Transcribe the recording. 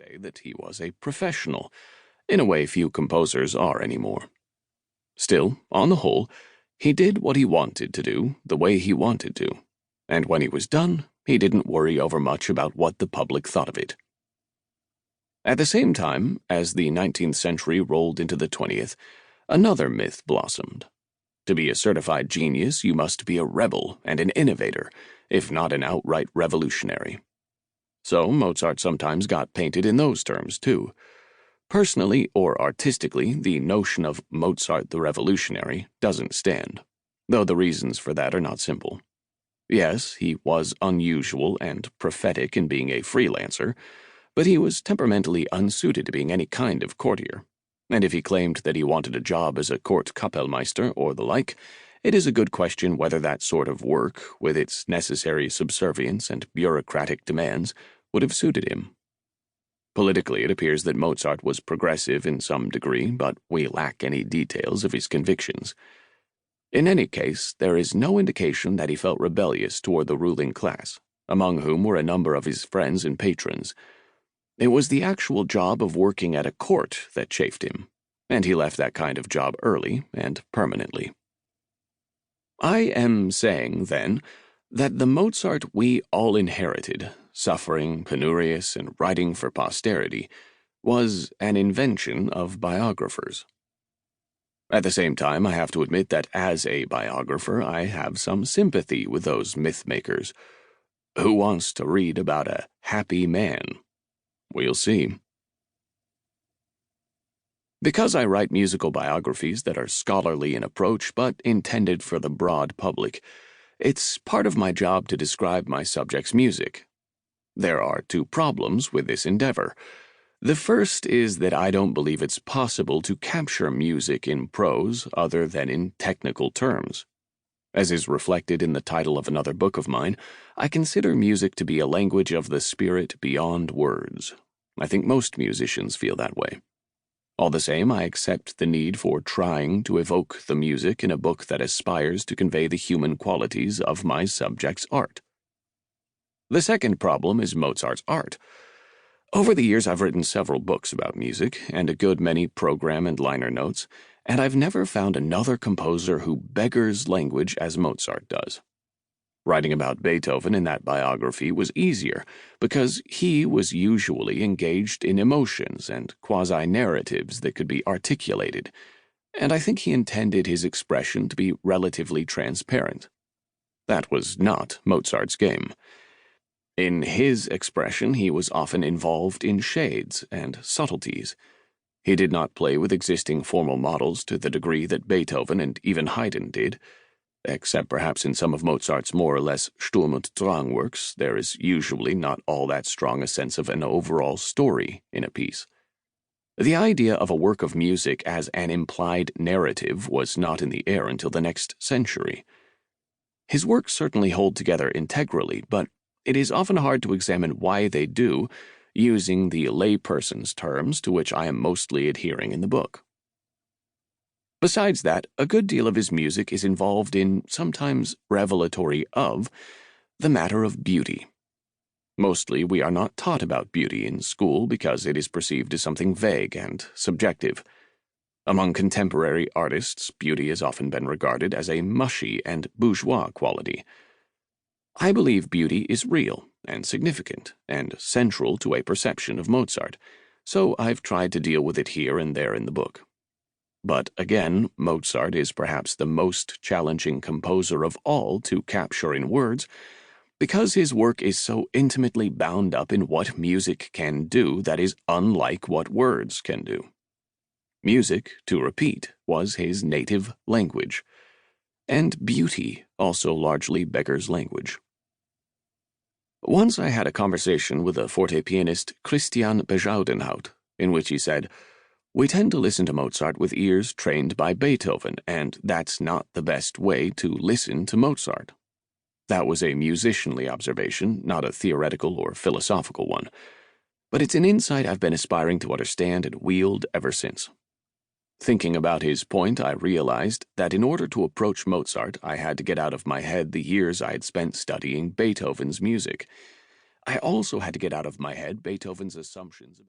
say that he was a professional, in a way few composers are anymore. Still, on the whole, he did what he wanted to do, the way he wanted to, and when he was done, he didn't worry over much about what the public thought of it. At the same time, as the 19th century rolled into the 20th, another myth blossomed. To be a certified genius, you must be a rebel and an innovator, if not an outright revolutionary. So Mozart sometimes got painted in those terms, too. Personally or artistically, the notion of Mozart the revolutionary doesn't stand, though the reasons for that are not simple. Yes, he was unusual and prophetic in being a freelancer, but he was temperamentally unsuited to being any kind of courtier, and if he claimed that he wanted a job as a court Kapellmeister or the like, it is a good question whether that sort of work, with its necessary subservience and bureaucratic demands, would have suited him. Politically, it appears that Mozart was progressive in some degree, but we lack any details of his convictions. In any case, there is no indication that he felt rebellious toward the ruling class, among whom were a number of his friends and patrons. It was the actual job of working at a court that chafed him, and he left that kind of job early and permanently. I am saying, then, that the Mozart we all inherited, suffering, penurious, and writing for posterity, was an invention of biographers. At the same time, I have to admit that as a biographer, I have some sympathy with those myth-makers. Who wants to read about a happy man? We'll see. Because I write musical biographies that are scholarly in approach but intended for the broad public, it's part of my job to describe my subject's music. There are two problems with this endeavor. The first is that I don't believe it's possible to capture music in prose other than in technical terms. As is reflected in the title of another book of mine, I consider music to be a language of the spirit beyond words. I think most musicians feel that way. All the same, I accept the need for trying to evoke the music in a book that aspires to convey the human qualities of my subject's art. The second problem is Mozart's art. Over the years, I've written several books about music and a good many program and liner notes, and I've never found another composer who beggars language as Mozart does. Writing about Beethoven in that biography was easier because he was usually engaged in emotions and quasi-narratives that could be articulated, and I think he intended his expression to be relatively transparent. That was not Mozart's game. In his expression, he was often involved in shades and subtleties. He did not play with existing formal models to the degree that Beethoven and even Haydn did. Except perhaps in some of Mozart's more or less Sturm und Drang works, there is usually not all that strong a sense of an overall story in a piece. The idea of a work of music as an implied narrative was not in the air until the next century. His works certainly hold together integrally, but it is often hard to examine why they do, using the layperson's terms to which I am mostly adhering in the book. Besides that, a good deal of his music is involved in, sometimes revelatory of, the matter of beauty. Mostly we are not taught about beauty in school because it is perceived as something vague and subjective. Among contemporary artists, beauty has often been regarded as a mushy and bourgeois quality. I believe beauty is real and significant and central to a perception of Mozart, so I've tried to deal with it here and there in the book. But again, Mozart is perhaps the most challenging composer of all to capture in words, because his work is so intimately bound up in what music can do that is unlike what words can do. Music, to repeat, was his native language, and beauty also largely beggars language. Once I had a conversation with the forte pianist Christian Bejaudenhout, in which he said, "We tend to listen to Mozart with ears trained by Beethoven, and that's not the best way to listen to Mozart." That was a musicianly observation, not a theoretical or philosophical one, but it's an insight I've been aspiring to understand and wield ever since. Thinking about his point, I realized that in order to approach Mozart, I had to get out of my head the years I had spent studying Beethoven's music. I also had to get out of my head Beethoven's assumptions about